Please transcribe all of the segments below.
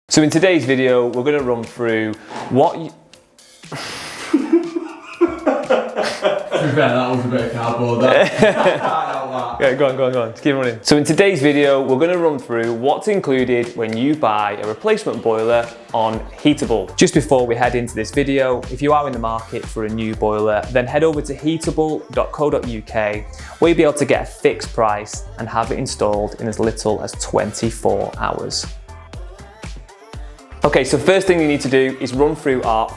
So in today's video, we're going to run through what you... To be fair, that was a bit of cardboard. Yeah, go on. Just keep running. So in today's video, we're going to run through what's included when you buy a replacement boiler on Heatable. Just before we head into this video, if you are in the market for a new boiler, then head over to heatable.co.uk, where you'll be able to get a fixed price and have it installed in as little as 24 hours. Okay, so first thing you need to do is run through our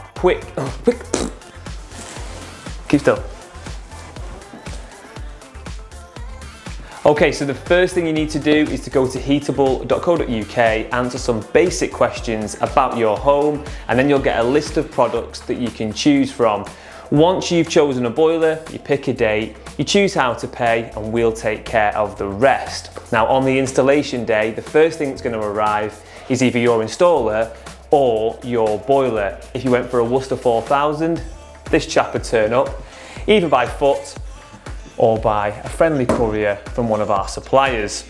keep still. Okay, so the first thing you need to do is to go to heatable.co.uk, answer some basic questions about your home, and then you'll get a list of products that you can choose from. Once you've chosen a boiler, you pick a date, you choose how to pay, and we'll take care of the rest. Now, on the installation day, the first thing that's going to arrive is either your installer or your boiler. If you went for a Worcester 4000, this chap would turn up, either by foot or by a friendly courier from one of our suppliers.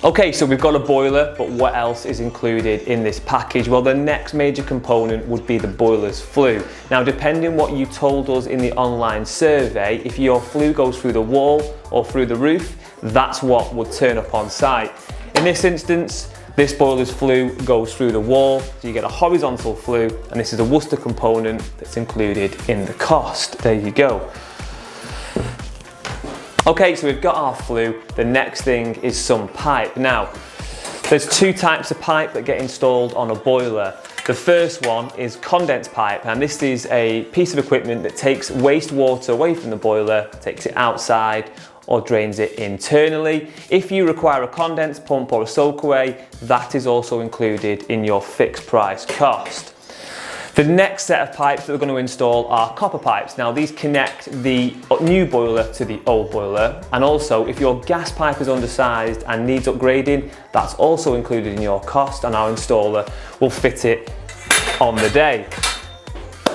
Okay, so we've got a boiler, but what else is included in this package? Well, the next major component would be the boiler's flue. Now, depending what you told us in the online survey, if your flue goes through the wall or through the roof, that's what would turn up on site. In this instance, this boiler's flue goes through the wall, so you get a horizontal flue, and this is a Worcester component that's included in the cost. There you go. Okay, so we've got our flue. The next thing is some pipe. Now, there's two types of pipe that get installed on a boiler. The first one is condense pipe, and this is a piece of equipment that takes wastewater away from the boiler, takes it outside, or drains it internally. If you require a condense pump or a soakaway, that is also included in your fixed price cost. The next set of pipes that we're going to install are copper pipes. Now, these connect the new boiler to the old boiler, and also if your gas pipe is undersized and needs upgrading, that's also included in your cost, and our installer will fit it on the day.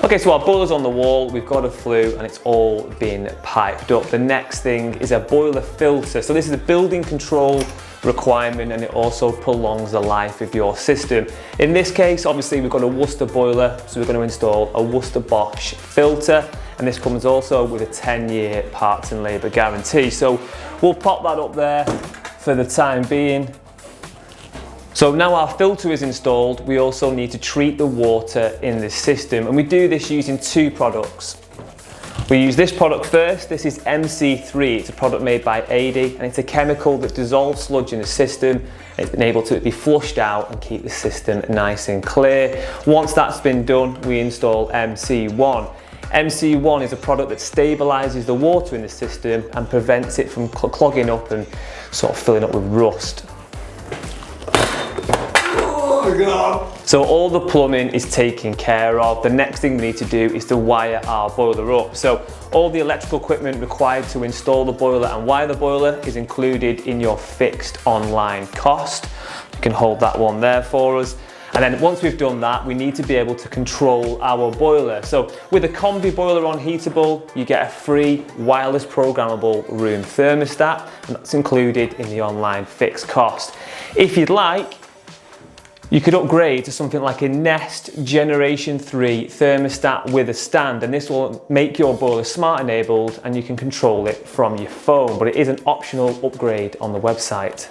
Okay, so our boiler's on the wall, we've got a flue, and it's all been piped up. The next thing is a boiler filter. So this is a building control requirement, and it also prolongs the life of your system. In this case, obviously, we've got a Worcester boiler, so we're going to install a Worcester Bosch filter, and this comes also with a 10-year parts and labour guarantee. So we'll pop that up there for the time being. So now our filter is installed, we also need to treat the water in this system, and we do this using two products. We use this product first. This is MC3. It's a product made by AD, and it's a chemical that dissolves sludge in the system. It's been able to be flushed out and keep the system nice and clear. Once that's been done, we install MC1. MC1 is a product that stabilises the water in the system and prevents it from clogging up and sort of filling up with rust. So all the plumbing is taken care of. The next thing we need to do is to wire our boiler up. So all the electrical equipment required to install the boiler and wire the boiler is included in your fixed online cost. You can hold that one there for us. And then once we've done that, we need to be able to control our boiler. So with a combi boiler on Heatable, you get a free wireless programmable room thermostat, and that's included in the online fixed cost. If you'd like, you could upgrade to something like a Nest Generation 3 thermostat with a stand, and this will make your boiler smart enabled and you can control it from your phone, but it is an optional upgrade on the website.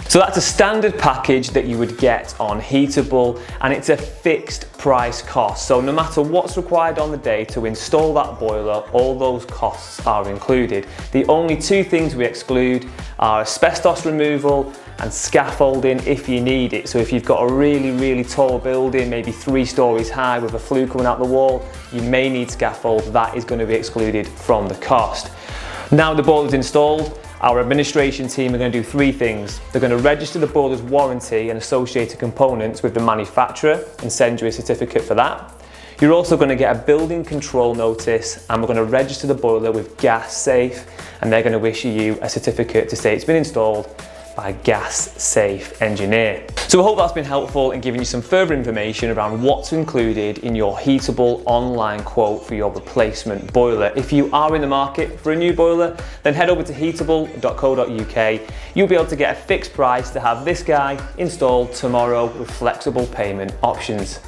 So that's a standard package that you would get on Heatable, and it's a fixed price cost. So no matter what's required on the day to install that boiler, all those costs are included. The only two things we exclude are asbestos removal and scaffolding if you need it. So if you've got a really tall building, maybe 3 stories high with a flue coming out the wall, you may need scaffold. That is going to be excluded from the cost. Now the boiler's installed, our administration team are going to do 3 things. They're going to register the boiler's warranty and associated components with the manufacturer and send you a certificate for that. You're also going to get a building control notice, and we're going to register the boiler with Gas Safe, and they're going to issue you a certificate to say it's been installed, by Gas Safe Engineer. So I hope that's been helpful in giving you some further information around what's included in your Heatable online quote for your replacement boiler. If you are in the market for a new boiler, then head over to heatable.co.uk. You'll be able to get a fixed price to have this guy installed tomorrow with flexible payment options.